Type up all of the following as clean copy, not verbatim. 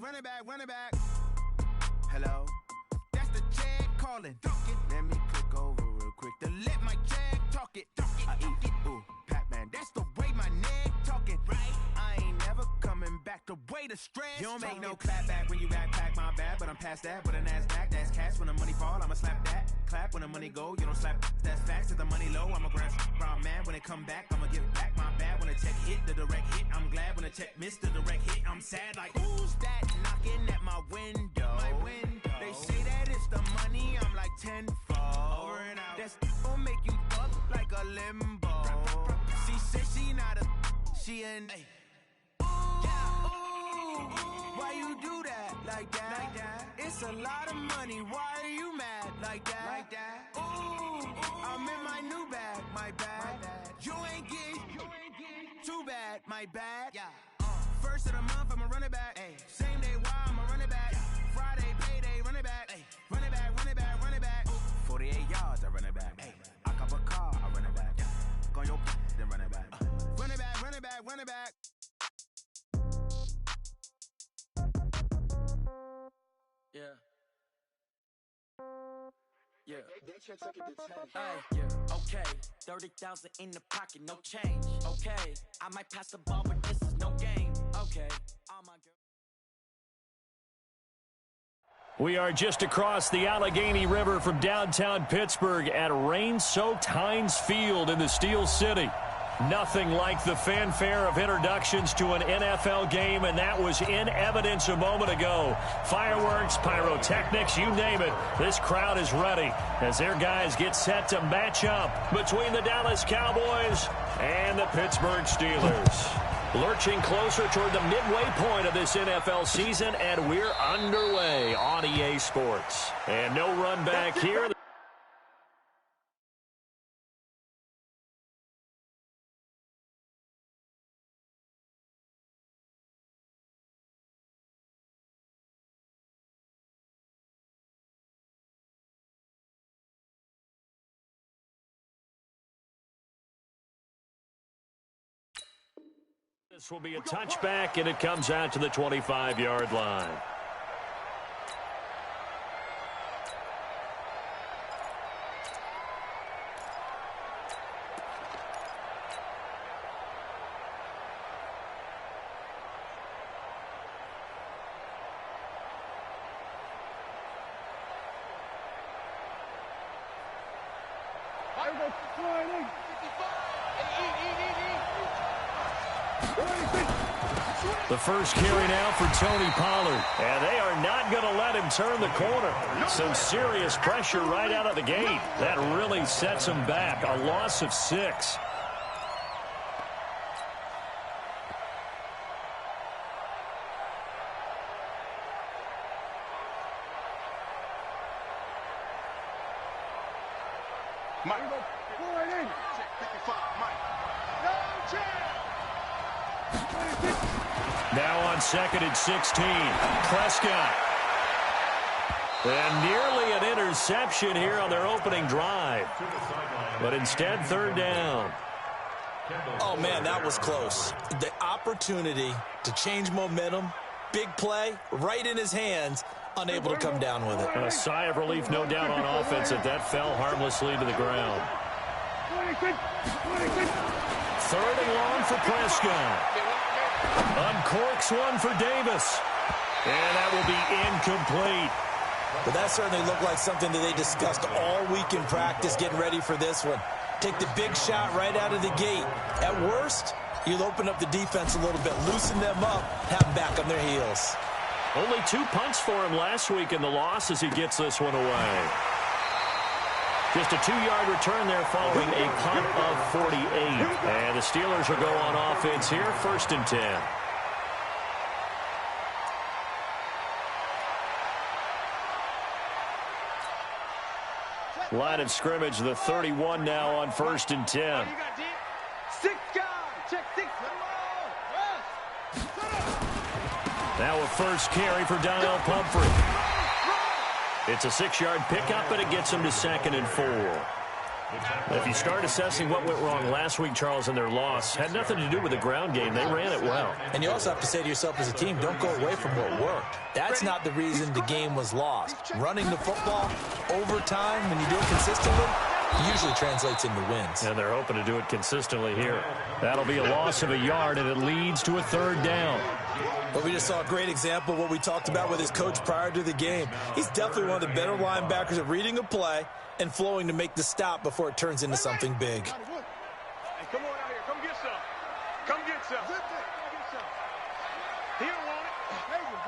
Run it back. Hello? That's the check calling. Let me click over real quick to let my check talk it. I eat, ooh, Pac-Man. That's the way my neck talking. Right? I ain't never coming back the way the stress. You don't make no clap back when you backpack, my bad, but I'm past that. With a NASDAQ, that's cash. When the money fall, I'ma slap that. Clap when the money go, you don't slap. That's facts. If the money low, I'ma grab brown man. When it come back, I'ma give back my bad. When the check hit, the direct hit. I'm glad when the check missed the direct hit. I'm sad like, who's that knocking at my window? They say that it's the money, I'm like tenfold. Over and out. That's gon' make you fuck like a limbo. She said she not a, she an. Why you do that like that? It's a lot of money. Why are you mad like that? Ooh, I'm in my new bag, my bad. You ain't get too bad, my bad. First of the month, I'ma run it back. Same day, why I'ma run it back. Friday, payday, run it back. Run it back, run it back, run it back. 48 yards, I run it back. I cop a car, I run it back. Go on your then run it back. Run it back, run it back, run it back. Yeah. Yeah. Okay. 30,000 in the pocket, no change. Okay. I might pass the ball, but this is no game. Okay. All my girl. We are just across the Allegheny River from downtown Pittsburgh at rain-soaked Heinz Field in the Steel City. Nothing like the fanfare of introductions to an NFL game, and that was in evidence a moment ago. Fireworks, pyrotechnics, you name it. This crowd is ready as their guys get set to match up between the Dallas Cowboys and the Pittsburgh Steelers. Lurching closer toward the midway point of this NFL season, and we're underway on EA Sports. And no run back here. This will be a touchback, and it comes out to the 25-yard line. The first carry now for Tony Pollard. And they are not going to let him turn the corner. Some serious pressure right out of the gate. That really sets him back. A loss of 6. Mike. 55, Mike. No chance. Now on 2nd and 16. Prescott. And nearly an interception here on their opening drive. But instead, 3rd down. Oh, man, that was close. The opportunity to change momentum, big play, right in his hands, unable to come down with it. A sigh of relief, no doubt, on offense that fell harmlessly to the ground. 3rd and long for Prescott. Uncorks one for Davis. And that will be incomplete. But that certainly looked like something that they discussed all week in practice getting ready for this one. Take the big shot right out of the gate. At worst, you'll open up the defense a little bit, loosen them up, have them back on their heels. Only 2 punts for him last week in the loss as he gets this one away. Just a 2-yard return there following a punt of 48. And the Steelers will go on offense here, 1st and 10. Line of scrimmage, the 31 now on 1st and 10. 6 guys. Check 6. Now a first carry for Donnell Pumphrey. It's a 6-yard pickup, and it gets him to 2nd and 4. If you start assessing what went wrong last week, Charles, in their loss, had nothing to do with the ground game. They ran it well. And you also have to say to yourself as a team, don't go away from what worked. That's not the reason the game was lost. Running the football over time, when you do it consistently, usually translates into wins. And they're hoping to do it consistently here. That'll be a loss of a yard, and it leads to a third down. But we just saw a great example of what we talked about with his coach prior to the game. He's definitely one of the better linebackers at reading a play and flowing to make the stop before it turns into something big. Hey, come on out here. Come get some. Come get some. He don't want it. Hayward.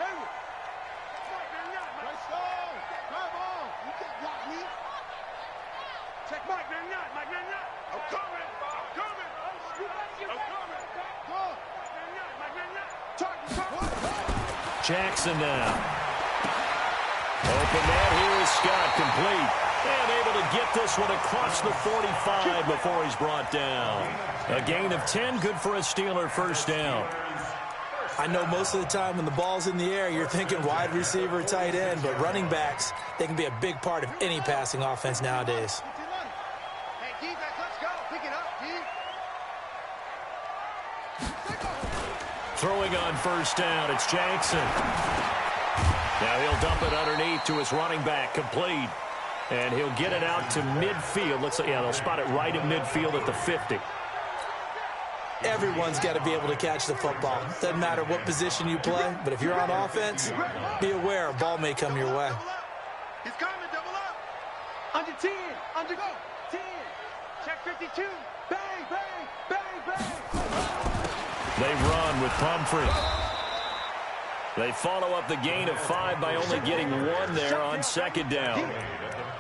Nice stone. Drive on. You can't block me. Check Mike. They're not. I'm coming. Jackson now. Open man. Here is Scott, complete. And able to get this one across the 45 before he's brought down. A gain of 10, good for a Steeler first down. I know most of the time when the ball's in the air, you're thinking wide receiver, tight end, but running backs, they can be a big part of any passing offense nowadays. Hey, defense, let's go. Pick it up, D. Throwing on first down, it's Jackson. Now he'll dump it underneath to his running back, complete. And he'll get it out to midfield. Let's say, yeah, they'll spot it right at midfield at the 50. Everyone's got to be able to catch the football. Doesn't matter what position you play, but if you're on offense, be aware a ball may come your way. He's coming, double up. Under 10, under 10. Check 52. Bang, bang, bang, bang. They run with Pumphrey. They follow up the gain of 5 by only getting 1 there on second down.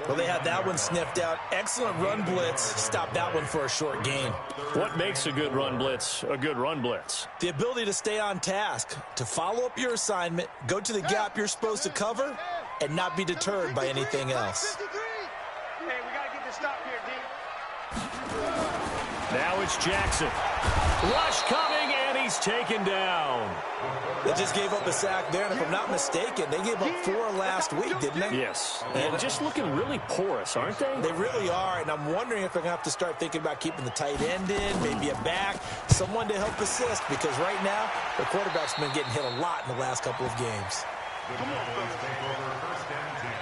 Well, they had that one sniffed out. Excellent run blitz. Stopped that one for a short gain. What makes a good run blitz a good run blitz? The ability to stay on task, to follow up your assignment, go to the gap you're supposed to cover, and not be deterred by anything else. Hey, we got to get this stop here, D. Now it's Jackson. Rush coming, and he's taken down. They just gave up a sack there, and if I'm not mistaken, they gave up 4 last week, didn't they? Yes. And just looking really porous, aren't they? They really are, and I'm wondering if they're going to have to start thinking about keeping the tight end in, maybe a back, someone to help assist, because right now, the quarterback's been getting hit a lot in the last couple of games. The Dolphins take over first and 10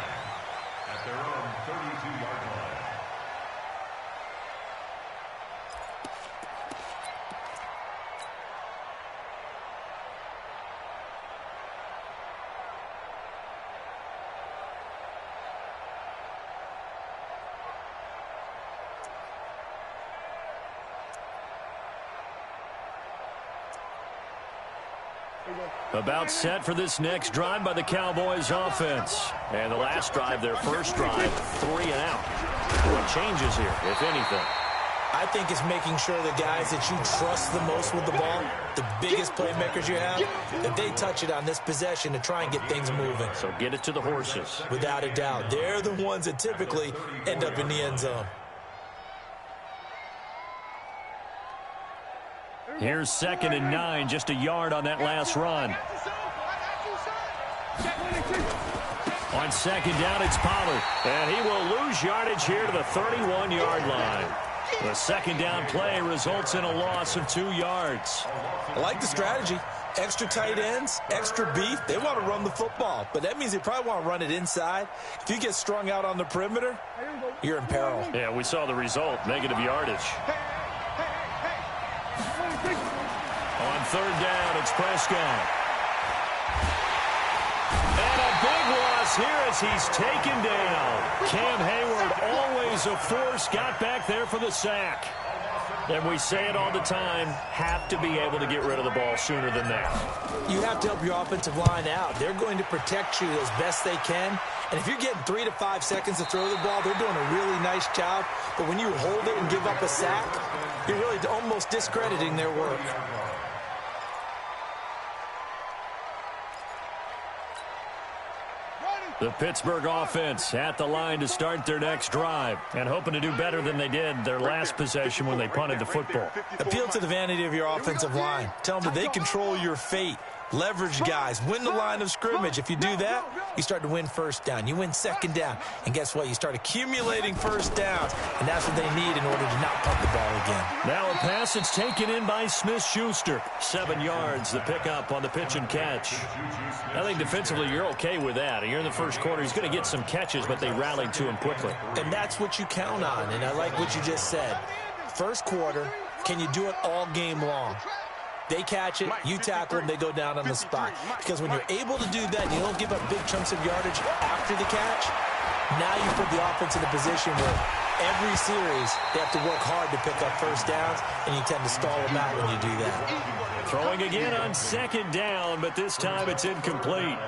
at their own 32-yard line. About set for this next drive by the Cowboys offense. And the last drive, their first drive, 3 and out. What changes here, if anything? I think it's making sure the guys that you trust the most with the ball, the biggest playmakers you have, that they touch it on this possession to try and get things moving. So get it to the horses. Without a doubt. They're the ones that typically end up in the end zone. Here's 2nd and 9, just a yard on that last run. On second down, it's Pollard. And he will lose yardage here to the 31-yard line. The second down play results in a loss of 2 yards. I like the strategy. Extra tight ends, extra beef. They want to run the football, but that means they probably want to run it inside. If you get strung out on the perimeter, you're in peril. Yeah, we saw the result, negative yardage. On third down, it's Prescott. And a big loss here as he's taken down. Cam Hayward, always a force, got back there for the sack. And we say it all the time, have to be able to get rid of the ball sooner than that. You have to help your offensive line out. They're going to protect you as best they can. And if you're getting 3 to 5 seconds to throw the ball, they're doing a really nice job. But when you hold it and give up a sack, you're really almost discrediting their work. The Pittsburgh offense at the line to start their next drive and hoping to do better than they did their last possession when they punted the football. Appeal to the vanity of your offensive line. Tell them that they control your fate. Leverage guys, win the line of scrimmage. If you do that, you start to win first down. You win second down. And guess what? You start accumulating first downs. And that's what they need in order to not punt the ball again. Now a pass that's taken in by Smith-Schuster. 7 yards, the pickup on the pitch and catch. I think defensively you're okay with that. You're in the first quarter. He's going to get some catches, but they rallied to him quickly. And that's what you count on. And I like what you just said. First quarter, can you do it all game long? They catch it, you tackle them, they go down on the spot. Because when you're able to do that and you don't give up big chunks of yardage after the catch, now you put the offense in a position where every series they have to work hard to pick up first downs, and you tend to stall them out when you do that. Throwing again on second down, but this time it's incomplete.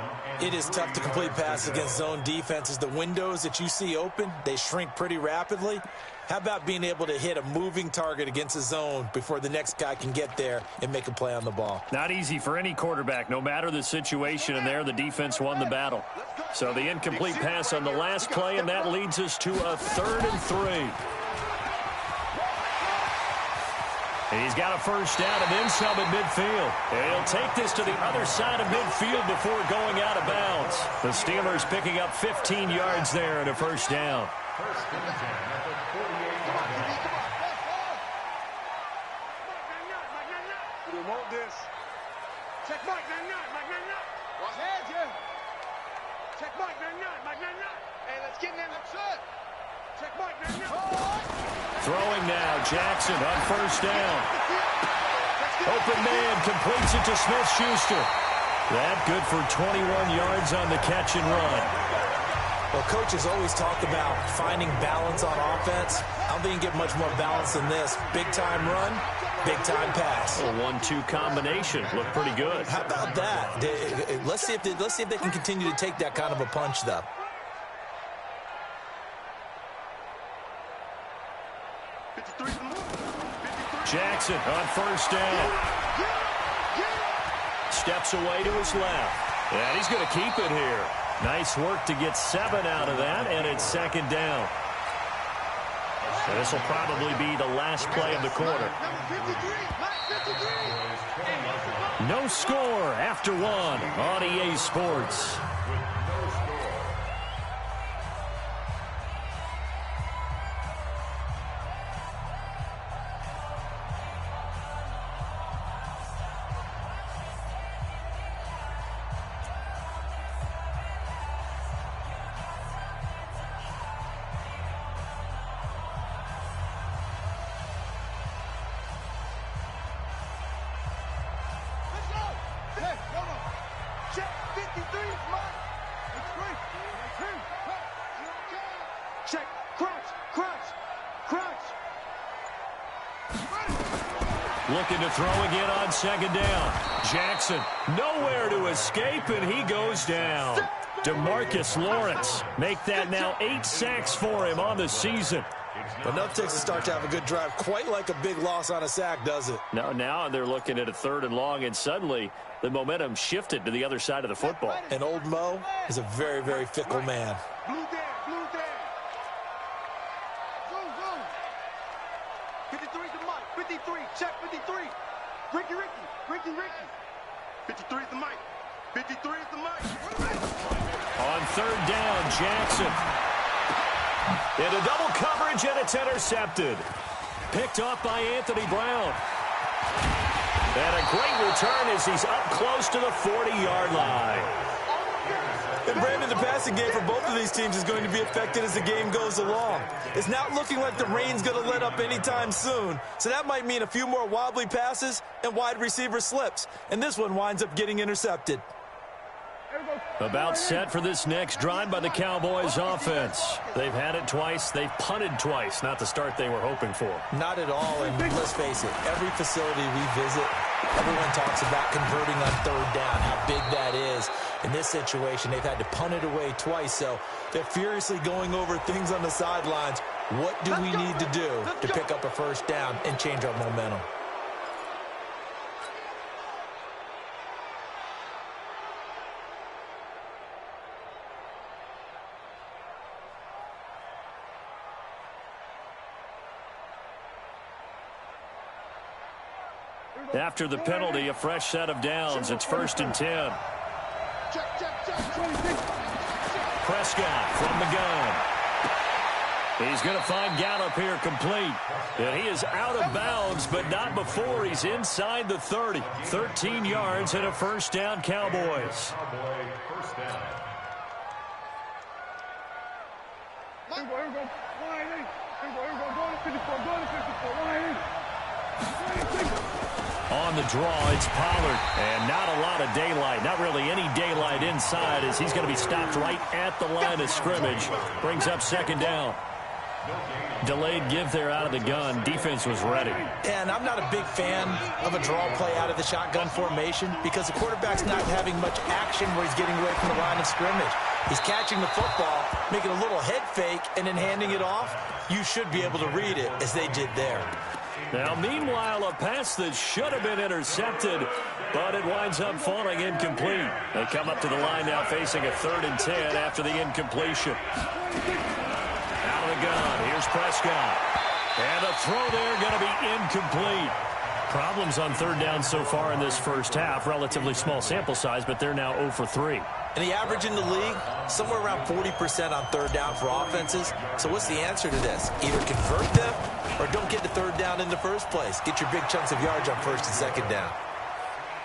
It is tough to complete passes against zone defenses. The windows that you see open, they shrink pretty rapidly. How about being able to hit a moving target against a zone before the next guy can get there and make a play on the ball? Not easy for any quarterback, no matter the situation, and there the defense won the battle. So the incomplete pass on the last play, and that leads us to a 3rd and 3. He's got a first down and then some at midfield. And he'll take this to the other side of midfield before going out of bounds. The Steelers picking up 15 yards there and a first down. First and 10 at the 48-yard line. We want this. Check Mike, 99, Mike, 99. Watch hands, yeah. Check Mike, 99, Mike, 99. Hey, let's get in there. That's it. Check Mike, 99. Throwing now, Jackson on first down. Open man completes it to Smith-Schuster. That good for 21 yards on the catch and run. Well, coaches always talk about finding balance on offense. I don't think you get much more balance than this. Big-time run, big-time pass. A 1-2 combination. Looked pretty good. How about that? Let's see if they can continue to take that kind of a punch, though. Jackson on first down. Steps away to his left. And he's going to keep it here. Nice work to get 7 out of that, and it's second down. So this will probably be the last play of the quarter. No score after 1 on EA Sports. Check, crunch, crunch, crunch. Looking to throw again on second down. Jackson nowhere to escape, and he goes down. DeMarcus Lawrence make that now 8 sacks for him on the season. But enough takes a start to have a good drive. Quite like a big loss on a sack, does it? Now they're looking at a 3rd and long, and suddenly the momentum shifted to the other side of the football. And old Mo is a very, very fickle man. Blue down, blue down. Zoom, zoom. 53 is the mic. 53, check 53. Ricky, Ricky, Ricky, Ricky. 53 is the mic. 53 is the mic. On 3rd down, Jackson. Into double coverage, and it's intercepted. Picked off by Anthony Brown. And a great return as he's up close to the 40-yard line. And Brandon, the passing game for both of these teams is going to be affected as the game goes along. It's not looking like the rain's going to let up anytime soon. So that might mean a few more wobbly passes and wide receiver slips. And this one winds up getting intercepted. About set for this next drive by the Cowboys offense. They've had it twice. They've punted twice. Not the start they were hoping for. Not at all. And let's face it, every facility we visit, everyone talks about converting on 3rd down, how big that is. In this situation, they've had to punt it away twice. So they're furiously going over things on the sidelines. What do we need to do to pick up a first down and change our momentum? Here After the penalty, a fresh set of downs. It's 1st and 10. Prescott from the gun. He's going to find Gallup here complete. And he is out of bounds, but not before he's inside the 30. 13 yards and a first down, Cowboys. On the draw, it's Pollard, and not a lot of daylight. Not really any daylight inside as he's going to be stopped right at the line of scrimmage. Brings up 2nd down. Delayed give there out of the gun. Defense was ready. And I'm not a big fan of a draw play out of the shotgun formation because the quarterback's not having much action where he's getting away from the line of scrimmage. He's catching the football, making a little head fake, and then handing it off. You should be able to read it as they did there. Now, meanwhile, a pass that should have been intercepted, but it winds up falling incomplete. They come up to the line now facing a 3rd and 10 after the incompletion. Out of the gun, here's Prescott. And the throw there going to be incomplete. Problems on 3rd down so far in this first half. Relatively small sample size, but they're now 0 for 3. And the average in the league, somewhere around 40% on 3rd down for offenses. So what's the answer to this? Either convert them or don't get the 3rd down in the first place. Get your big chunks of yards on 1st and 2nd down.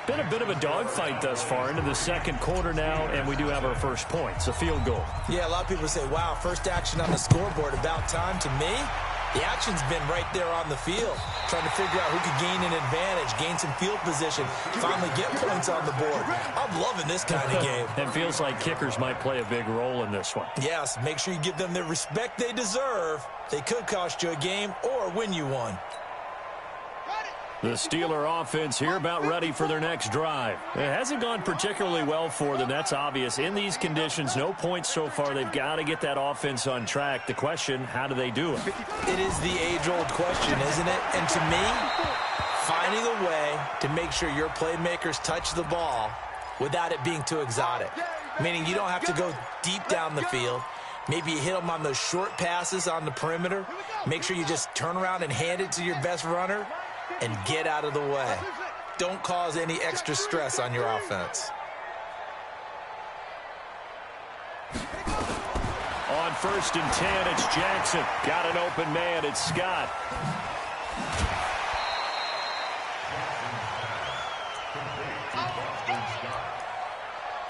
Been a bit of a dogfight thus far into the 2nd quarter now, and we do have our first points, a field goal. Yeah, a lot of people say, wow, first action on the scoreboard, about time. To me, the action's been right there on the field, trying to figure out who could gain an advantage, gain some field position, finally get points on the board. I'm loving this kind of game. It feels like kickers might play a big role in this one. Yes, make sure you give them the respect they deserve. They could cost you a game or win you one. The Steeler offense here about ready for their next drive. It hasn't gone particularly well for them. That's obvious. In these conditions, no points so far. They've got to get that offense on track. The question, how do they do it? It is the age-old question, isn't it? And to me, finding a way to make sure your playmakers touch the ball without it being too exotic. Meaning you don't have to go deep down the field. Maybe you hit them on those short passes on the perimeter. Make sure you just turn around and hand it to your best runner and get out of the way. Don't cause any extra stress on your offense. On 1st and 10, it's Jackson. Got an open man. It's Scott.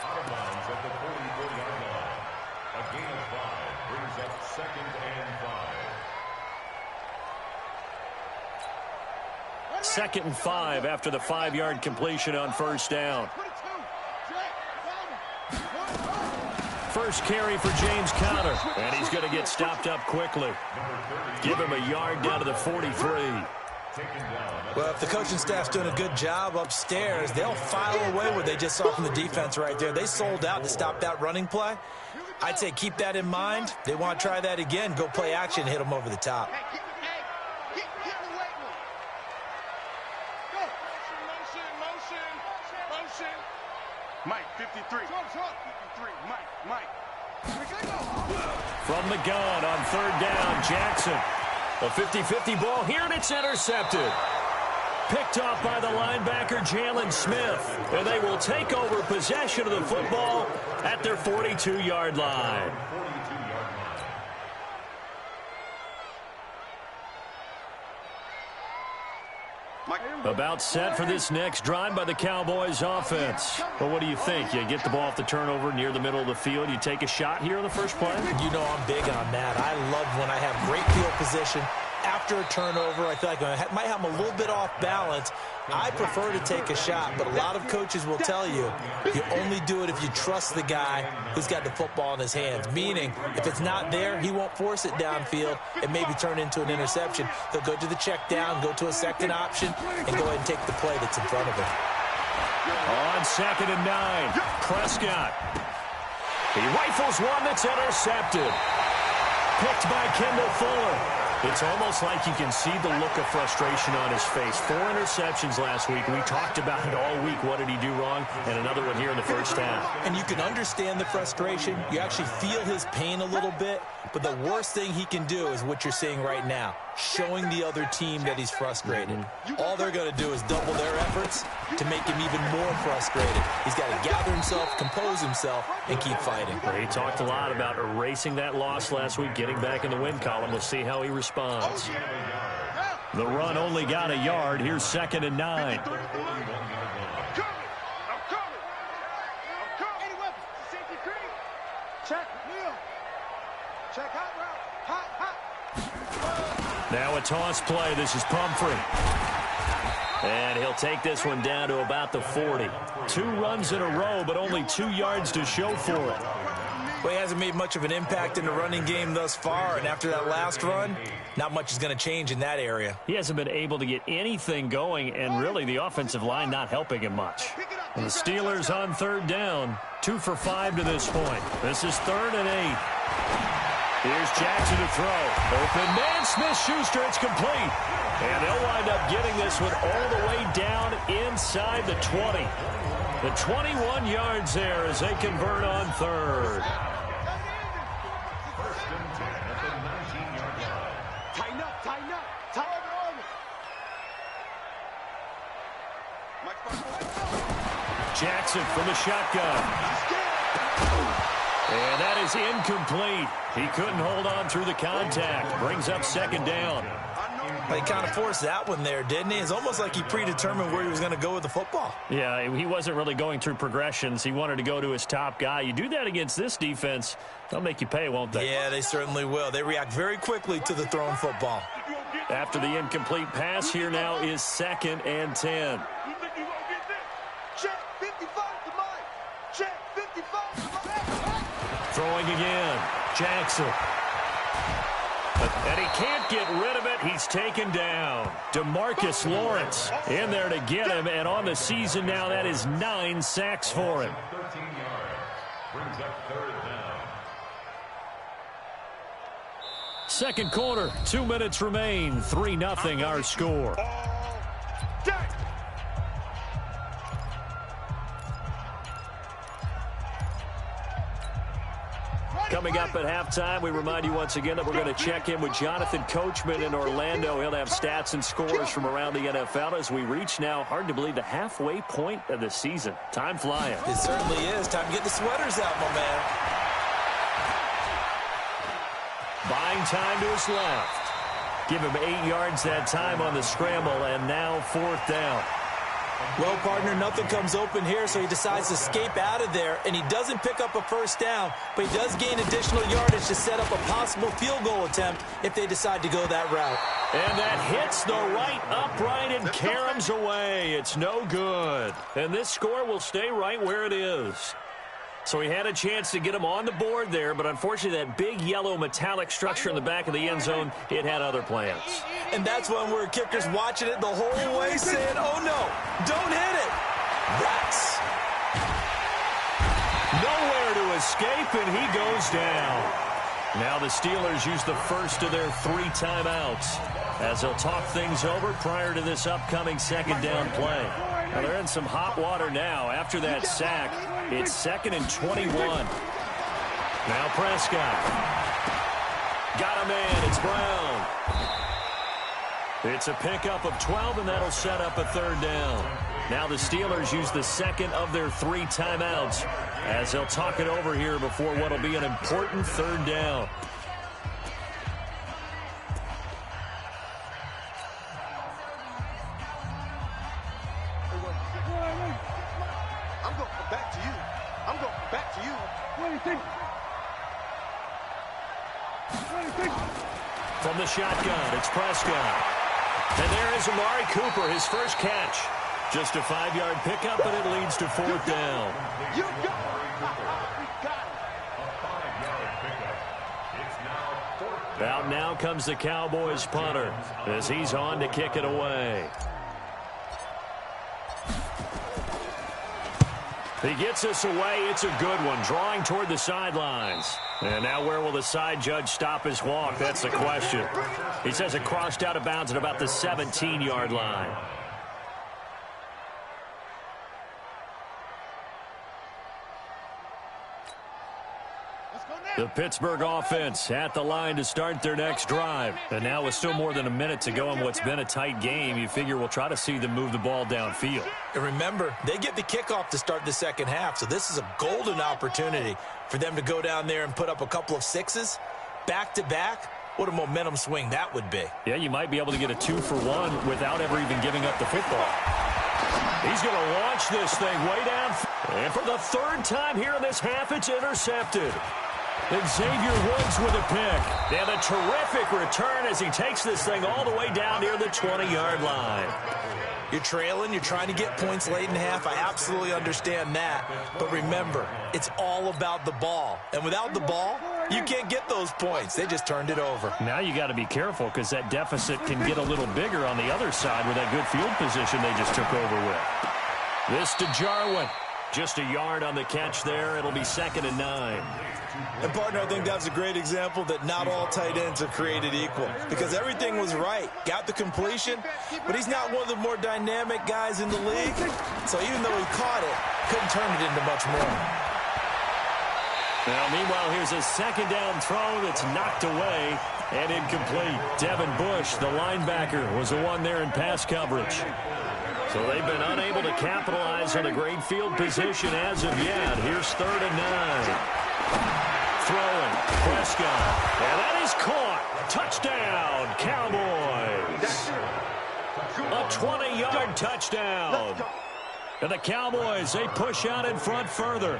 Out of bounds at the 44-yard line. A gain of 5 brings up 2nd and 5. 2nd and 5 after the 5-yard completion on 1st down. First carry for James Conner, and he's going to get stopped up quickly. Give him a yard down to the 43. Well, if the coaching staff's doing a good job upstairs, they'll file away what they just saw from the defense right there. They sold out to stop that running play. I'd say keep that in mind. They want to try that again. Go play action and hit them over the top. Mike, 53. 53. Mike. From the gun on 3rd down, Jackson. A 50-50 ball here, and it's intercepted. Picked off by the linebacker, Jalen Smith. And they will take over possession of the football at their 42-yard line. About set for this next drive by the Cowboys offense. Well, what do you think? You get the ball off the turnover near the middle of the field. You take a shot here in the first play? You know I'm big on that. I love when I have great field position. After a turnover, I feel like I might have them a little bit off balance. I prefer to take a shot, but a lot of coaches will tell you only do it if you trust the guy who's got the football in his hands. Meaning, if it's not there, he won't force it downfield and maybe turn into an interception. He'll go to the check down, go to a second option, and go ahead and take the play that's in front of him. On 2nd and 9, Prescott. He rifles one that's intercepted. Picked by Kendall Fuller. It's almost like you can see the look of frustration on his face. 4 interceptions last week. We talked about it all week. What did he do wrong? And another one here in the first half. And you can understand the frustration. You actually feel his pain a little bit. But the worst thing he can do is what you're seeing right now. showing the other team that he's frustrated. All they're going to do is double their efforts to make him even more frustrated. He's got to gather himself, compose himself, and keep fighting. Well, he talked a lot about erasing that loss last week, getting back in the win column. We'll see how he responds. The run only got a yard. Here's 2nd and 9. Now a toss play. This is Pumphrey. And he'll take this one down to about the 40. 2 runs in a row, but only 2 yards to show for it. Well, he hasn't made much of an impact in the running game thus far, and after that last run, not much is going to change in that area. He hasn't been able to get anything going, and really the offensive line not helping him much. And the Steelers on 3rd down, 2 for 5 to this point. This is 3rd and 8. Here's Jackson to throw. Open man, Smith-Schuster, it's complete. And they'll wind up getting this one all the way down inside the 20. The 21 yards there as they convert on 3rd. Tighten up, tighten up, tighten up. Jackson from the shotgun. And that is incomplete. He couldn't hold on through the contact. Brings up 2nd down. He kind of forced that one there, didn't he? It's almost like he predetermined where he was going to go with the football. Yeah, he wasn't really going through progressions. He wanted to go to his top guy. You do that against this defense, they'll make you pay, won't they? Yeah, they certainly will. They react very quickly to the thrown football. After the incomplete pass, here now is 2nd and 10. Check 55 to mine. Check 55 to mine. Throwing again. Jackson. And he can't get rid of it. He's taken down. DeMarcus Lawrence in there to get him. And on the season now, that is 9 sacks for him. 13 yards. Brings up 3rd down. Second quarter, 2 minutes remain. 3-0 our score. Coming up at halftime, we remind you once again that we're going to check in with Jonathan Coachman in Orlando. He'll have stats and scores from around the NFL as we reach now, hard to believe, the halfway point of the season. Time flying. It certainly is. Time to get the sweaters out, my man. Buying time to his left. Give him 8 yards that time on the scramble, and now 4th down. Well, partner, nothing comes open here, so he decides to escape out of there, and he doesn't pick up a 1st down, but he does gain additional yardage to set up a possible field goal attempt if they decide to go that route. And that hits the right upright and caroms away. It's no good. And this score will stay right where it is. So he had a chance to get him on the board there, but unfortunately that big yellow metallic structure in the back of the end zone, it had other plans. And that's one where kicker's watching it the whole way saying, oh no, don't hit it. That's nowhere to escape, and he goes down. Now the Steelers use the first of their 3 timeouts as they'll talk things over prior to this upcoming 2nd down play. Now they're in some hot water now. After that sack, it's 2nd and 21. Now Prescott. Got a man. It's Brown. It's a pickup of 12, and that'll set up a 3rd down. Now the Steelers use the 2nd of their 3 timeouts as they'll talk it over here before what will be an important 3rd down. I'm going back to you. I'm going back to you. What do you think? What do you think? From the shotgun, it's Prescott. And there is Amari Cooper, his first catch. Just a 5-yard pickup, and it leads to 4th down. You got it. We got it. A 5-yard pickup. It's now 4th down. Out now comes the Cowboys punter as he's on to kick it away. He gets us away. It's a good one, drawing toward the sidelines. And now where will the side judge stop his walk? That's the question. He says it crossed out of bounds at about the 17-yard line. Let's go now. The Pittsburgh offense at the line to start their next drive. And now with still more than a minute to go in what's been a tight game, you figure we'll try to see them move the ball downfield. And remember, they get the kickoff to start the second half, so this is a golden opportunity for them to go down there and put up a couple of sixes back-to-back. What a momentum swing that would be. Yeah, you might be able to get a 2-for-1 without ever even giving up the football. He's going to launch this thing way down. And for the third time here in this half, it's intercepted. And Xavier Woods with a pick. And a terrific return as he takes this thing all the way down near the 20-yard line. You're trailing, you're trying to get points late in half. I absolutely understand that. But remember, it's all about the ball. And without the ball, you can't get those points. They just turned it over. Now you got to be careful because that deficit can get a little bigger on the other side with that good field position they just took over with. This to Jarwin. Just a yard on the catch there. It'll be 2nd and 9. And, partner, I think that's a great example that not all tight ends are created equal because everything was right. Got the completion, but he's not one of the more dynamic guys in the league. So even though he caught it, couldn't turn it into much more. Now, meanwhile, here's a 2nd down throw that's knocked away and incomplete. Devin Bush, the linebacker, was the one there in pass coverage. So they've been unable to capitalize on a great field position as of yet. Here's 3rd and 9. Throwing, Prescott, and that is caught. Touchdown, Cowboys. A 20-yard touchdown. And the Cowboys, they push out in front further.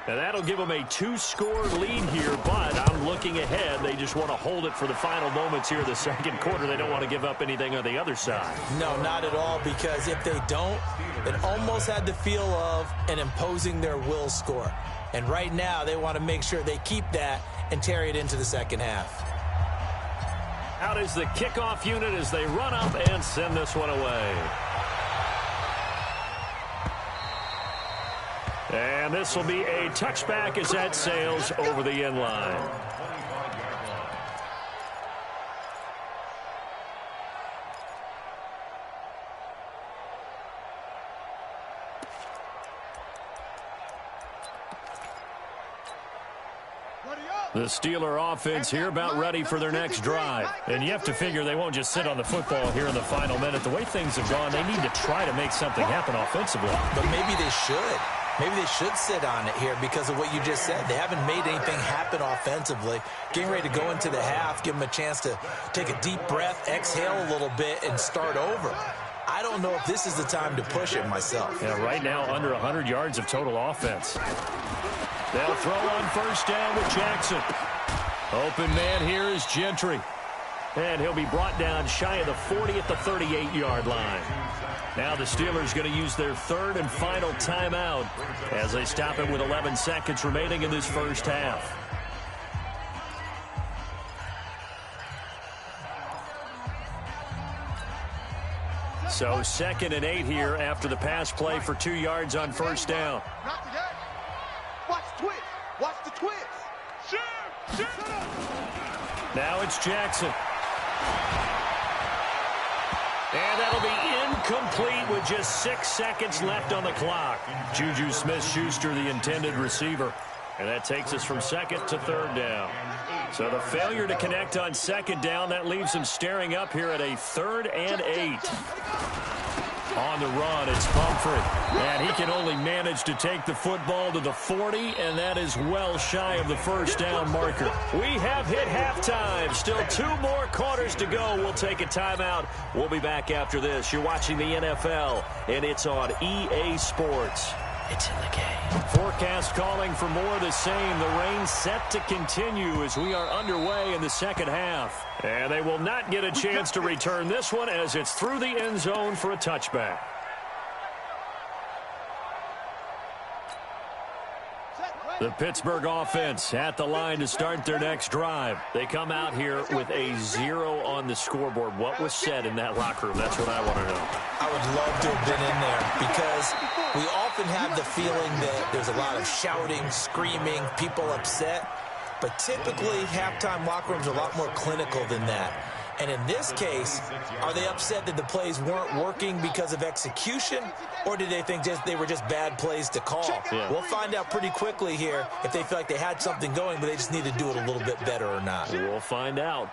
And that'll give them a 2-score lead here, but I'm looking ahead. They just want to hold it for the final moments here in the second quarter. They don't want to give up anything on the other side. No, not at all, because if they don't, it almost had the feel of an imposing their will score. And right now, they want to make sure they keep that and carry it into the second half. Out is the kickoff unit as they run up and send this one away. And this will be a touchback as that sails over the end line. The Steeler offense here about ready for their next drive. And you have to figure they won't just sit on the football here in the final minute. The way things have gone, they need to try to make something happen offensively. But maybe they should. Maybe they should sit on it here because of what you just said. They haven't made anything happen offensively. Getting ready to go into the half, give them a chance to take a deep breath, exhale a little bit, and start over. I don't know if this is the time to push it myself. Yeah, right now under 100 yards of total offense. They'll throw on 1st down with Jackson. Open man here is Gentry. And he'll be brought down shy of the 40 at the 38-yard line. Now the Steelers going to use their 3rd and final timeout as they stop it with 11 seconds remaining in this first half. So 2nd and 8 here after the pass play for 2 yards on 1st down. Watch the twist. Watch the twist. Shoot. Now it's Jackson. And that'll be incomplete with just 6 seconds left on the clock. Juju Smith-Schuster, the intended receiver. And that takes us from 2nd to 3rd down. So the failure to connect on 2nd down, that leaves him staring up here at a 3rd and 8. On the run, it's Pumphrey. And he can only manage to take the football to the 40, and that is well shy of the 1st down marker. We have hit halftime. Still 2 more quarters to go. We'll take a timeout. We'll be back after this. You're watching the NFL, and it's on EA Sports. It's in the game. Forecast calling for more of the same. The rain set to continue as we are underway in the second half. And they will not get a chance to return this one as it's through the end zone for a touchback. The Pittsburgh offense at the line to start their next drive. They come out here with a 0 on the scoreboard. What was said in that locker room? That's what I want to know. I would love to have been in there because we often have the feeling that there's a lot of shouting, screaming, people upset. But typically, halftime locker rooms are a lot more clinical than that. And in this case, are they upset that the plays weren't working because of execution, or did they think they were just bad plays to call? Yeah. We'll find out pretty quickly here if they feel like they had something going, but they just need to do it a little bit better or not. We'll find out.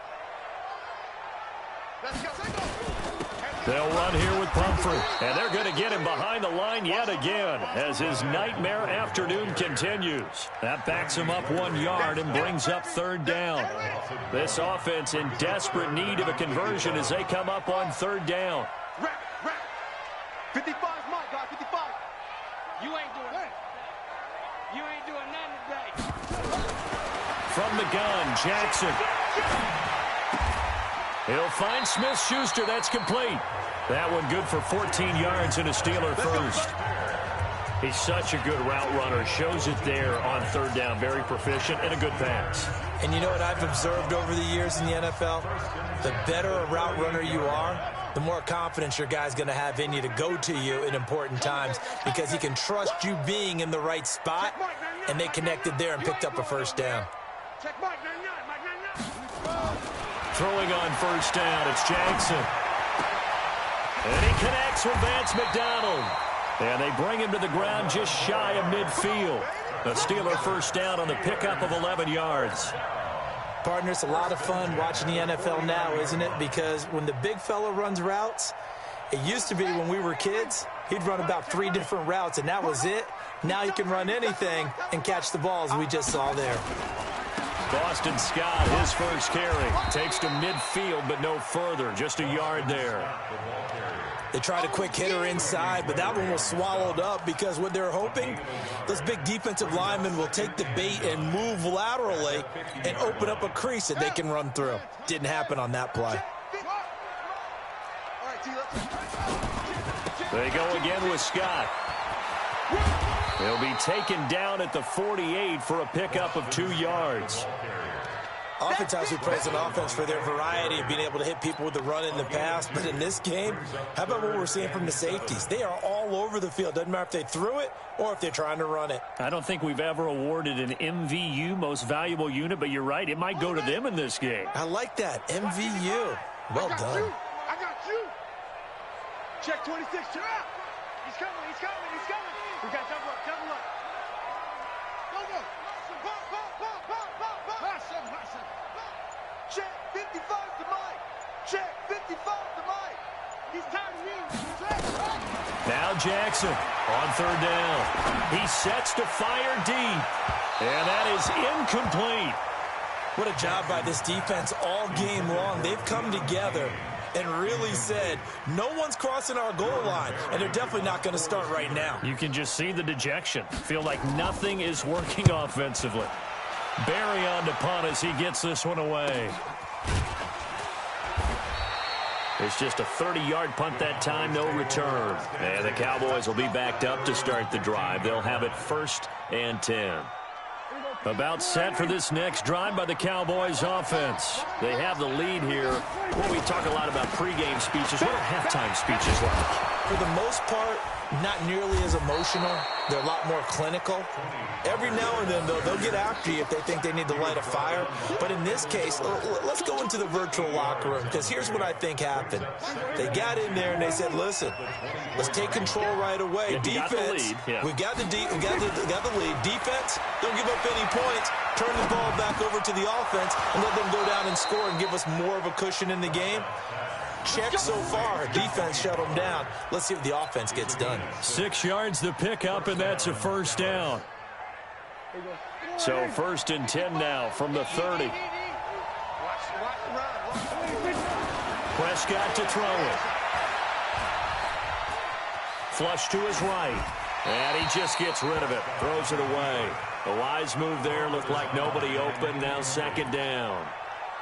They'll run here with Pumphrey, and they're going to get him behind the line yet again as his nightmare afternoon continues. That backs him up 1 yard and brings up third down. This offense in desperate need of a conversion as they come up on third down. 55 is my guy, 55. You ain't doing that. You ain't doing nothing today. From the gun, Jackson. He'll find Smith-Schuster. That's complete. That one good for 14 yards and a Steeler first. He's such a good route runner. Shows it there on third down. Very proficient and a good pass. And you know what I've observed over the years in the NFL? The better a route runner you are, the more confidence your guy's going to have in you to go to you in important times because he can trust you being in the right spot, and they connected there and picked up a first down. Check Mike 99, Mike 99. Throwing on first down, it's Jackson. And he connects with Vance McDonald. And they bring him to the ground just shy of midfield. The Steeler first down on the pickup of 11 yards. Partner, it's a lot of fun watching the NFL now, isn't it? Because when the big fella runs routes, it used to be when we were kids, he'd run about 3 different routes, and that was it. Now he can run anything and catch the ball, as we just saw there. Boston Scott, his first carry. Takes to midfield, but no further. Just a yard there. They tried a quick hitter inside, but that one was swallowed up because what they're hoping, those big defensive linemen will take the bait and move laterally and open up a crease that they can run through. Didn't happen on that play. They go again with Scott. He'll be taken down at the 48 for a pickup of 2 yards. Oftentimes we praise an offense for their variety of being able to hit people with the run in the pass, but in this game, how about what we're seeing from the safeties? They are all over the field. Doesn't matter if they threw it or if they're trying to run it. I don't think we've ever awarded an MVU, most valuable unit, but you're right, it might go to them in this game. I like that, MVU. Well done. I got you. Check 26, check out. He's coming, he's coming, he's coming. We got double up, double up. Double up. Check 55 to Mike. Check 55 to Mike. He's tired of me. Now Jackson on third down. He sets to fire deep. And that is incomplete. What a job by this defense all game long. They've come together and really said, no one's crossing our goal line, and they're definitely not going to start right now. You can just see the dejection. Feel like nothing is working offensively. Barry on to punt as he gets this one away. It's just a 30-yard punt that time, no return. And the Cowboys will be backed up to start the drive. They'll have it 1st and 10. About set for this next drive by the Cowboys offense. They have the lead here. Well, we talk a lot about pregame speeches. What are halftime speeches like? For the most part, not nearly as emotional. They're a lot more clinical. Every now and then, though, they'll get after you if they think they need to light a fire. But in this case, let's go into the virtual locker room, because here's what I think happened. They got in there and they said, listen, let's take control right away. Defense, we've got the lead. Defense, don't give up any points. Turn the ball back over to the offense and let them go down and score and give us more of a cushion in the game. Check so far. Defense shut them down. Let's see if the offense gets done. 6 yards the pickup, and that's a first down. So 1st and 10 now from the 30. Prescott to throw it. Flush to his right. And he just gets rid of it. Throws it away. A wise move there. Looked like nobody open. Now 2nd down.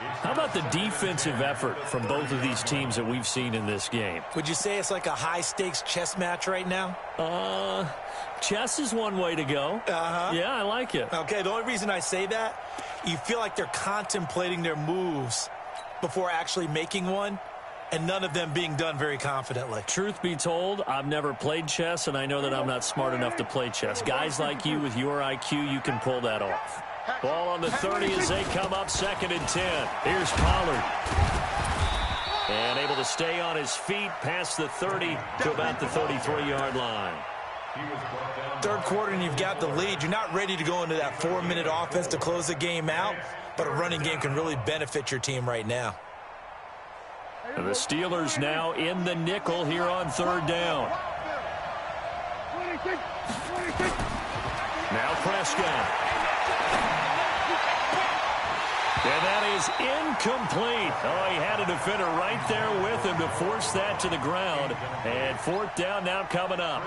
How about the defensive effort from both of these teams that we've seen in this game? Would you say it's like a high-stakes chess match right now? Chess is one way to go. Yeah, I like it. Okay, the only reason I say that, you feel like they're contemplating their moves before actually making one, and none of them being done very confidently. Truth be told, I've never played chess, and I know that I'm not smart enough to play chess. Guys like you with your IQ, you can pull that off. Ball on the 30 as they come up 2nd and 10. Here's Pollard. And able to stay on his feet past the 30 to about the 33-yard line. Third quarter and you've got the lead. You're not ready to go into that 4-minute offense to close the game out, but a running game can really benefit your team right now. And the Steelers now in the nickel here on third down. Now Prescott. And that is incomplete. Oh, he had a defender right there with him to force that to the ground. And fourth down now coming up.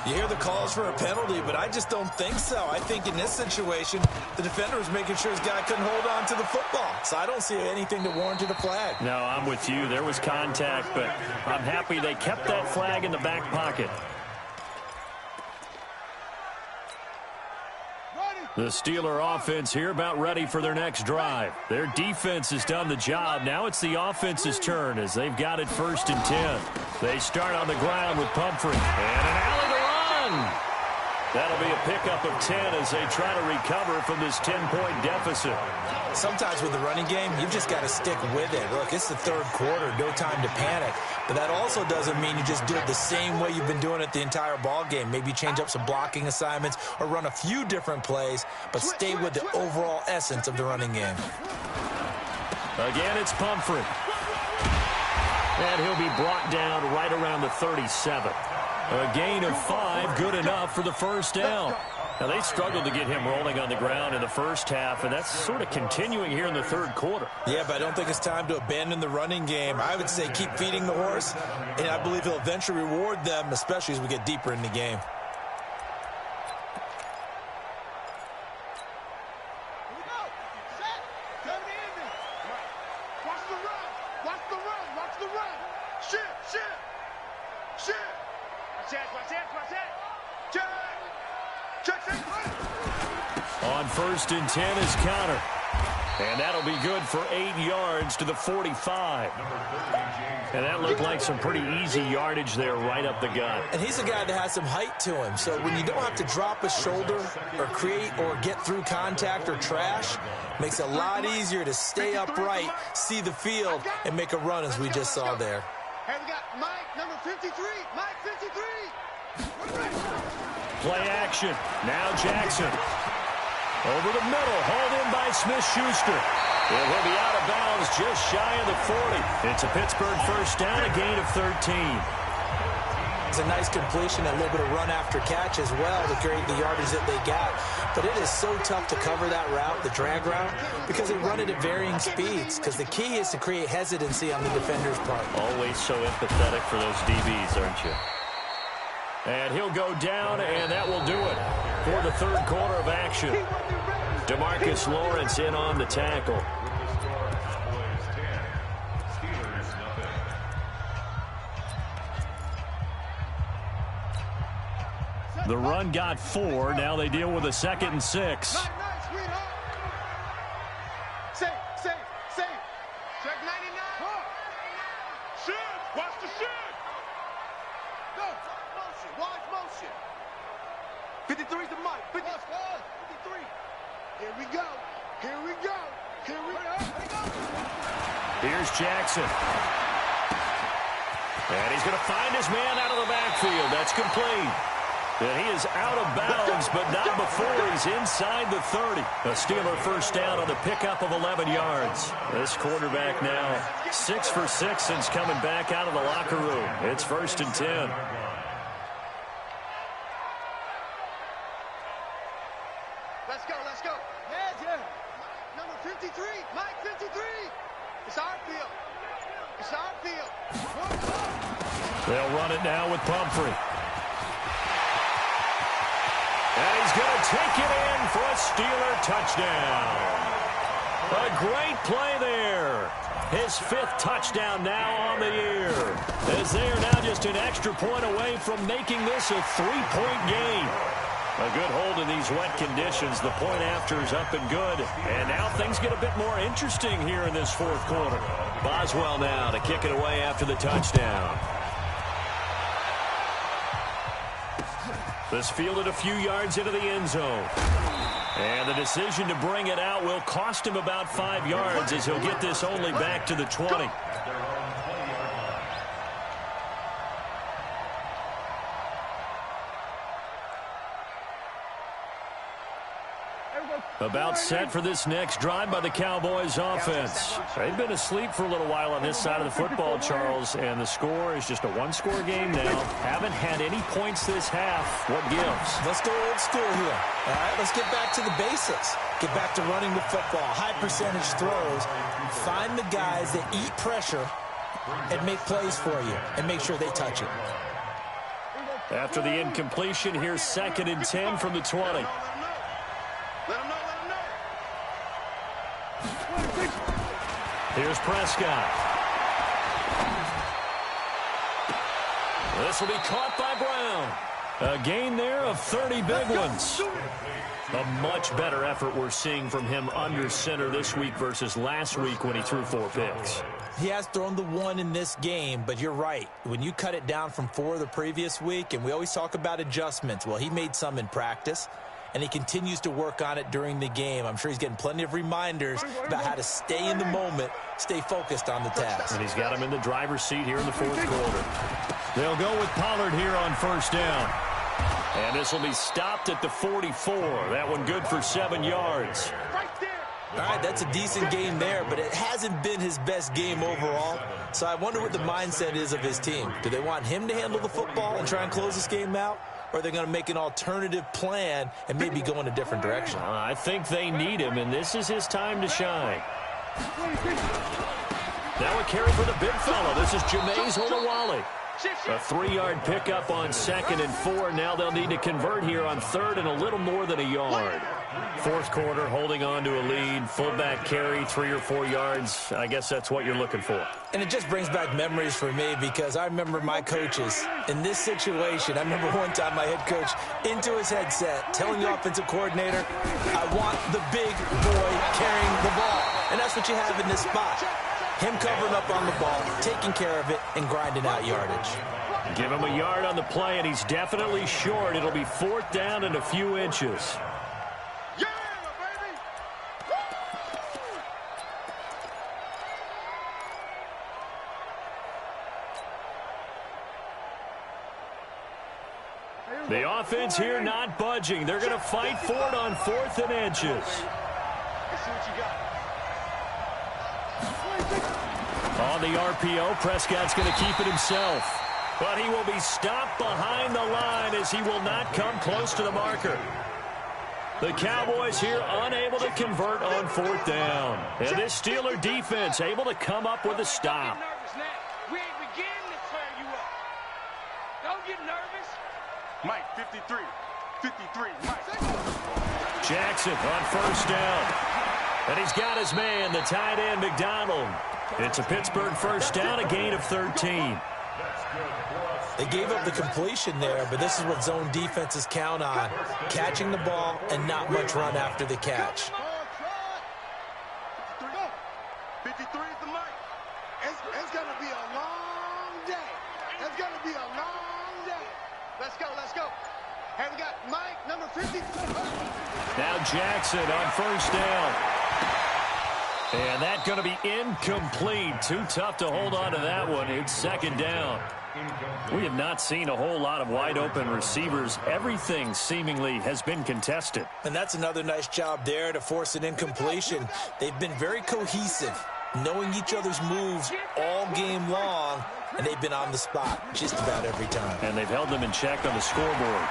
You hear the calls for a penalty, but I just don't think so. I think in this situation, the defender was making sure his guy couldn't hold on to the football. So I don't see anything that warranted a flag. No, I'm with you. There was contact, but I'm happy they kept that flag in the back pocket. The Steeler offense here about ready for their next drive. Their defense has done the job. Now it's the offense's turn as they've got it 1st and 10. They start on the ground with Pumphrey. And an alley to run. That'll be a pickup of 10 as they try to recover from this 10-point deficit. Sometimes with the running game, you've just got to stick with it. Look, it's the third quarter, no time to panic. But that also doesn't mean you just do it the same way you've been doing it the entire ball game. Maybe change up some blocking assignments or run a few different plays, but stay with the overall essence of the running game. Again, it's Pumphrey. And he'll be brought down right around the 37. A gain of 5, good enough for the first down. Now, they struggled to get him rolling on the ground in the first half, and that's sort of continuing here in the third quarter. Yeah, but I don't think it's time to abandon the running game. I would say keep feeding the horse, and I believe he'll eventually reward them, especially as we get deeper in the game. On 1st and 10 is Counter. And that'll be good for 8 yards to the 45. And that looked like some pretty easy yardage there right up the gut. And he's a guy that has some height to him. So when you don't have to drop a shoulder or create or get through contact or trash, makes it a lot easier to stay upright, see the field, and make a run as we just saw there. Hey, we got Mike, number 53. Mike, 53. Play action. Now Jackson. Over the middle, hauled in by Smith-Schuster. It will be out of bounds just shy of the 40. It's a Pittsburgh first down, a gain of 13. It's a nice completion, a little bit of run after catch as well to create the yardage that they got. But it is so tough to cover that route, the drag route, because they run it at varying speeds. Because the key is to create hesitancy on the defender's part. Always so empathetic for those DBs, aren't you? And he'll go down, and that will do it for the third quarter of action. DeMarcus Lawrence in on the tackle. The run got 4. Now they deal with a 2nd and 6. Safe. Check 99. Shoot. Watch the shoot. Go. Watch motion. 53's the Mike. 53. Here we go. Here's Jackson. And he's going to find his man out of the backfield. That's complete. And he is out of bounds, but not before he's inside the 30. A Steeler first down on the pickup of 11 yards. This quarterback now 6 for 6 since coming back out of the locker room. It's 1st and 10. Let's go. Yeah. Number 53, Mike 53. It's our field. They'll run it now with Pumphrey. And he's going to take it in for a Steeler touchdown. A great play there. His 5th touchdown now on the year. As they are now just an extra point away from making this a 3-point game. A good hold in these wet conditions. The point after is up and good. And now things get a bit more interesting here in this fourth quarter. Boswell now to kick it away after the touchdown. This fielded a few yards into the end zone. And the decision to bring it out will cost him about 5 yards as he'll get this only back to the 20. About set for this next drive by the Cowboys offense. They've been asleep for a little while on this side of the football, Charles, and the score is just a one-score game now. Haven't had any points this half. What gives? Let's go old school here. All right, let's get back to the basics. Get back to running the football, high percentage throws. Find the guys that eat pressure and make plays for you and make sure they touch it. After the incompletion, here's 2nd and 10 from the 20. Here's Prescott. This will be caught by Brown. A gain there of 30 big ones. A much better effort we're seeing from him under center this week versus last week when he threw 4 picks. He has thrown the 1 in this game, but you're right. When you cut it down from 4 the previous week, and we always talk about adjustments, well, he made some in practice, and he continues to work on it during the game. I'm sure he's getting plenty of reminders about how to stay in the moment, stay focused on the task. And he's got him in the driver's seat here in the 4th quarter. They'll go with Pollard here on 1st down. And this will be stopped at the 44. That one good for 7 yards. All right, that's a decent game there, but it hasn't been his best game overall. So I wonder what the mindset is of his team. Do they want him to handle the football and try and close this game out? Or are they going to make an alternative plan and maybe go in a different direction? I think they need him, and this is his time to shine. Now a carry for the big fella. This is Jameis Olawale. A 3-yard pickup on 2nd and 4. Now they'll need to convert here on 3rd and a little more than a yard. 4th quarter, holding on to a lead. Fullback carry, 3 or 4 yards. I guess that's what you're looking for. And it just brings back memories for me because I remember my coaches in this situation. I remember one time my head coach into his headset telling the offensive coordinator, I want the big boy carrying the ball. And that's what you have in this spot. Him covering up on the ball, taking care of it, and grinding out yardage. Give him a yard on the play, and he's definitely short. It'll be 4th down and a few inches. Yeah, baby! The offense here not budging. They're going to fight for it on 4th and inches. Let's see what you got. On the RPO, Prescott's going to keep it himself. But he will be stopped behind the line as he will not come close to the marker. The Cowboys here unable to convert on 4th down. And this Steeler defense able to come up with a stop. We ain't beginning to tear you up. Don't get nervous. Mike, 53. 53, Mike. Jackson on 1st down. And he's got his man, the tight end, McDonald. It's a Pittsburgh 1st down, a gain of 13. They gave up the completion there, but this is what zone defenses count on. Catching the ball and not much run after the catch. 53 is the mic. It's going to be a long day. It's going to be a long day. Let's go, let's go. Hey, we got Mike, number 53. Now Jackson on 1st down. And that's going to be incomplete. Too tough to hold on to that one. It's 2nd down. We have not seen a whole lot of wide-open receivers. Everything seemingly has been contested. And that's another nice job there to force an incompletion. They've been very cohesive, knowing each other's moves all game long, and they've been on the spot just about every time. And they've held them in check on the scoreboard.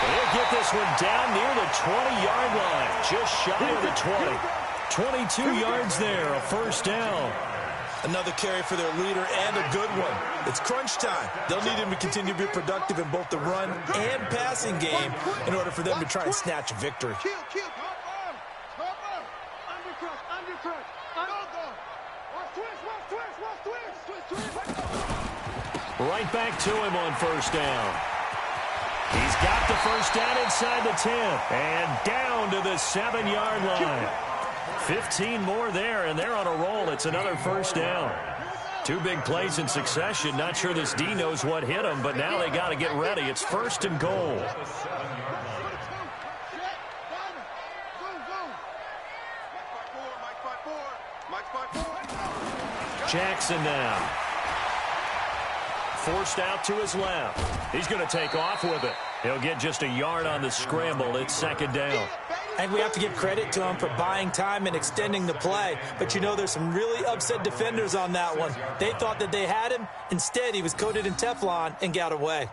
They'll get this one down near the 20-yard line, just shy of the 20. 22 yards there, a 1st down. Another carry for their leader and a good one. It's crunch time. They'll need him to continue to be productive in both the run and passing game in order for them to try and snatch a victory. Right back to him on 1st down. He's got the 1st down inside the 10 and down to the 7-yard line. 15 more there, and they're on a roll. It's another 1st down. 2 big plays in succession. Not sure this D knows what hit him, but now they got to get ready. It's 1st and goal. Jackson now. Forced out to his left. He's going to take off with it. He'll get just a yard on the scramble. It's second down. I think we have to give credit to him for buying time and extending the play. But you know, there's some really upset defenders on that one. They thought that they had him. Instead, he was coated in Teflon and got away.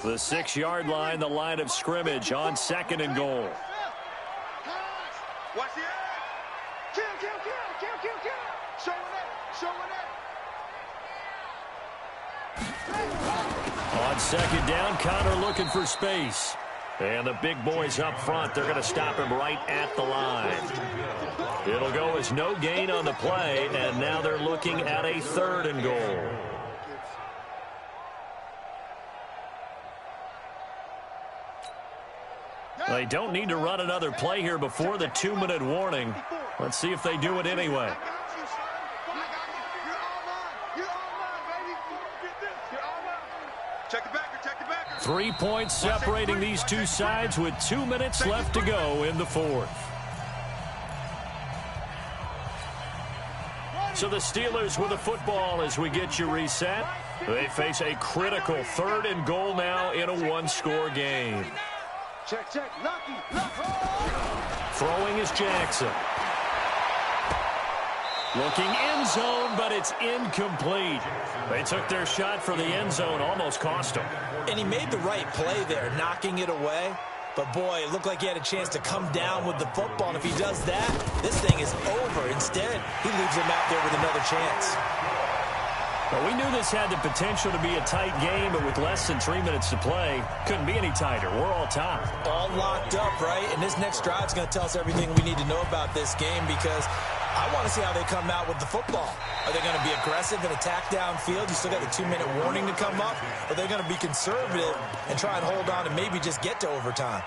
The 6-yard line, the line of scrimmage on second and goal. Watch the kill. Showing it. On second down, Connor looking for space. And the big boys up front, they're going to stop him right at the line. It'll go as no gain on the play, and now they're looking at a 3rd and goal. They don't need to run another play here before the 2-minute warning. Let's see if they do it anyway. Check the backer. 3 points separating these two sides with 2 minutes left to go in the 4th. So the Steelers with the football as we get you reset. They face a critical 3rd and goal now in a 1-score game. Check. Lucky. Throwing is Jackson. Looking end zone, but it's incomplete. They took their shot for the end zone, almost cost them. And he made the right play there, knocking it away. But, boy, it looked like he had a chance to come down with the football. And if he does that, this thing is over. Instead, he leaves him out there with another chance. Well, we knew this had the potential to be a tight game, but with less than 3 minutes to play, couldn't be any tighter. We're all tied. All locked up, right? And this next drive is going to tell us everything we need to know about this game because I want to see how they come out with the football. Are they going to be aggressive and attack downfield? You still got the 2-minute warning to come up? Or are they going to be conservative and try and hold on and maybe just get to overtime?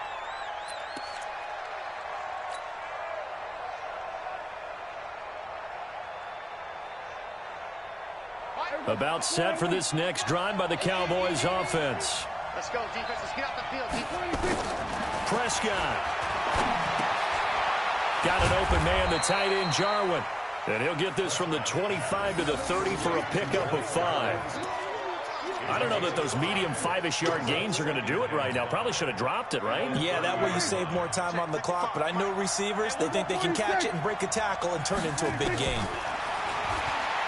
About set for this next drive by the Cowboys offense. Let's go, defense. Let's get out the field. Prescott. Got an open man, the tight end, Jarwin. And he'll get this from the 25 to the 30 for a pickup of 5. I don't know that those medium 5-ish yard gains are going to do it right now. Probably should have dropped it, right? Yeah, that way you save more time on the clock. But I know receivers, they think they can catch it and break a tackle and turn it into a big gain.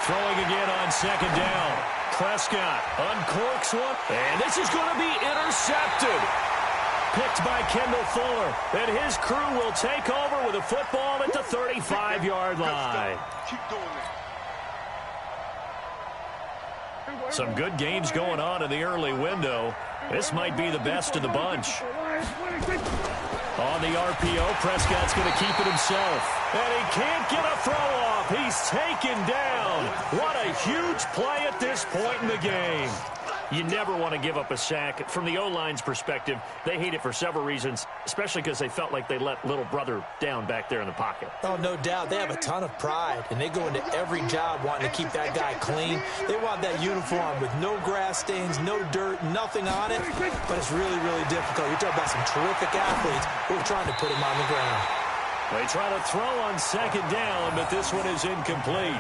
Throwing again on second down. Prescott uncorks one, and this is going to be intercepted. Picked by Kendall Fuller, and his crew will take over with a football at the 35-yard line. Keep doing it. Some good games going on in the early window. This might be the best of the bunch. On the RPO, Prescott's going to keep it himself. And he can't get a throw off. He's taken down. What a huge play at this point in the game. You never want to give up a sack. From the O-line's perspective, they hate it for several reasons, especially because they felt like they let little brother down back there in the pocket. Oh, no doubt. They have a ton of pride, and they go into every job wanting to keep that guy clean. They want that uniform with no grass stains, no dirt, nothing on it, but it's really, really difficult. You're talking about some terrific athletes who are trying to put him on the ground. They try to throw on second down, but this one is incomplete.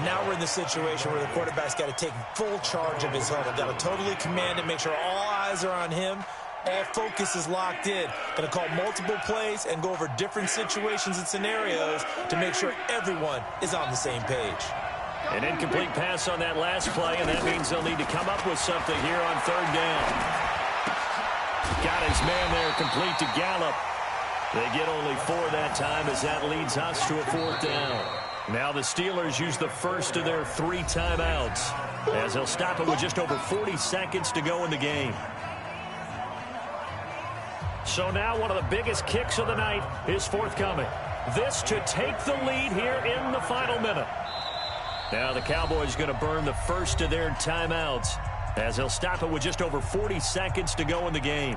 Now we're in the situation where the quarterback's got to take full charge of his huddle. Got to totally command it, make sure all eyes are on him. All focus is locked in. Going to call multiple plays and go over different situations and scenarios to make sure everyone is on the same page. An incomplete pass on that last play, and that means they'll need to come up with something here on third down. Got his man there, complete to Gallup. They get only 4 that time as that leads us to a 4th down. Now the Steelers use the first of their 3 timeouts as they'll stop it with just over 40 seconds to go in the game. So now one of the biggest kicks of the night is forthcoming. This to take the lead here in the final minute. Now the Cowboys going to burn the first of their timeouts as they'll stop it with just over 40 seconds to go in the game.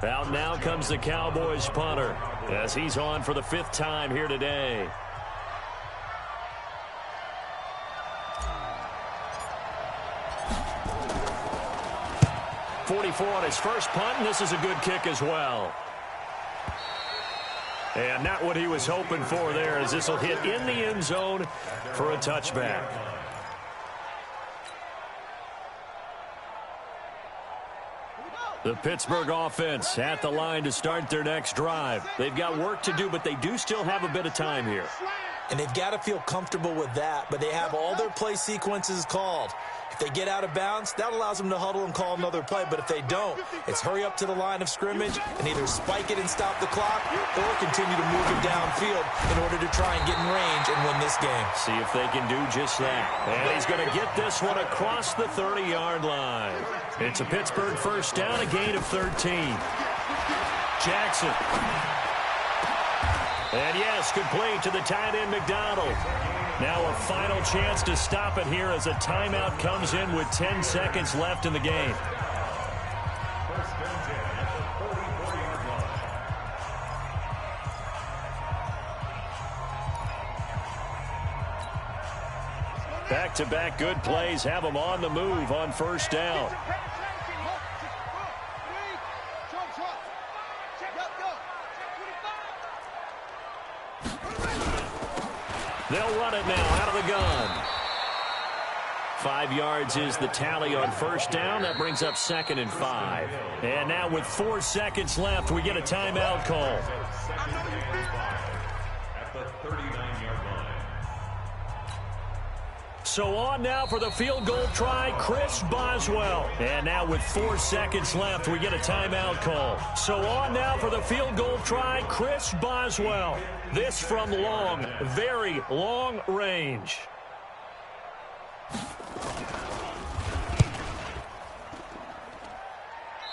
Out now comes the Cowboys punter as he's on for the 5th time here today. 44 on his first punt, and this is a good kick as well. And not what he was hoping for there, as this will hit in the end zone for a touchback. The Pittsburgh offense at the line to start their next drive. They've got work to do, but they do still have a bit of time here. And they've got to feel comfortable with that, but they have all their play sequences called. If they get out of bounds, that allows them to huddle and call another play. But if they don't, it's hurry up to the line of scrimmage and either spike it and stop the clock or continue to move it downfield in order to try and get in range and win this game. See if they can do just that. And he's going to get this one across the 30-yard line. It's a Pittsburgh first down, a gain of 13. Jackson. And yes, complete to the tight end McDonald. Now a final chance to stop it here as a timeout comes in with 10 seconds left in the game. Back-to-back good plays have them on the move on first down. They'll run it now out of the gun. 5 yards is the tally on first down. That brings up 2nd and 5. And now with 4 seconds left, we get a timeout call. At the 39-yard line. So on now for the field goal try, Chris Boswell. And now with 4 seconds left, we get a timeout call. So on now for the field goal try, Chris Boswell. This from long, very long range.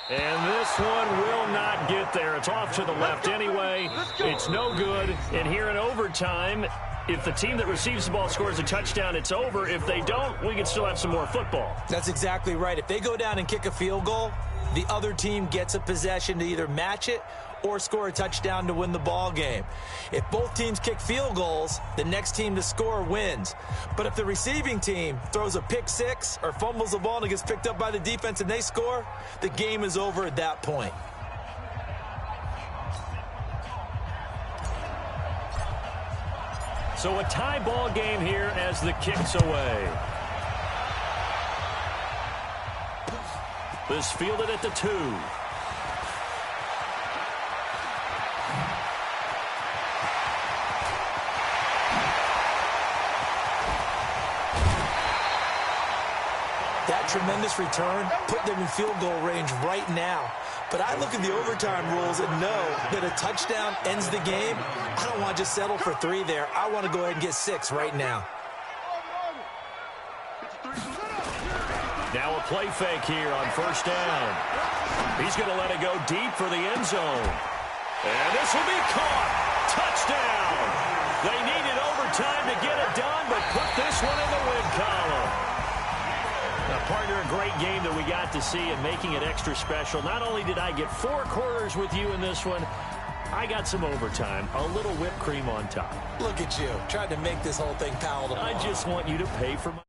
And this one will not get there. It's off to the left anyway. It's no good. And here in overtime, if the team that receives the ball scores a touchdown, it's over. If they don't, we can still have some more football. That's exactly right. If they go down and kick a field goal, the other team gets a possession to either match it or score a touchdown to win the ball game. If both teams kick field goals, the next team to score wins. But if the receiving team throws a pick six or fumbles the ball and it gets picked up by the defense and they score, the game is over at that point. So a tie ball game here as the kick's away. This fielded at the 2. That tremendous return put them in field goal range right now. But I look at the overtime rules and know that a touchdown ends the game. I don't want to just settle for 3 there. I want to go ahead and get 6 right now. Now a play fake here on first down. He's going to let it go deep for the end zone. And this will be caught. Touchdown. They needed overtime to get it done, but put this one in the win column. Now, partner, a great game that we got to see and making it extra special. Not only did I get 4 quarters with you in this one, I got some overtime, a little whipped cream on top. Look at you, trying to make this whole thing palatable. I just want you to pay for my...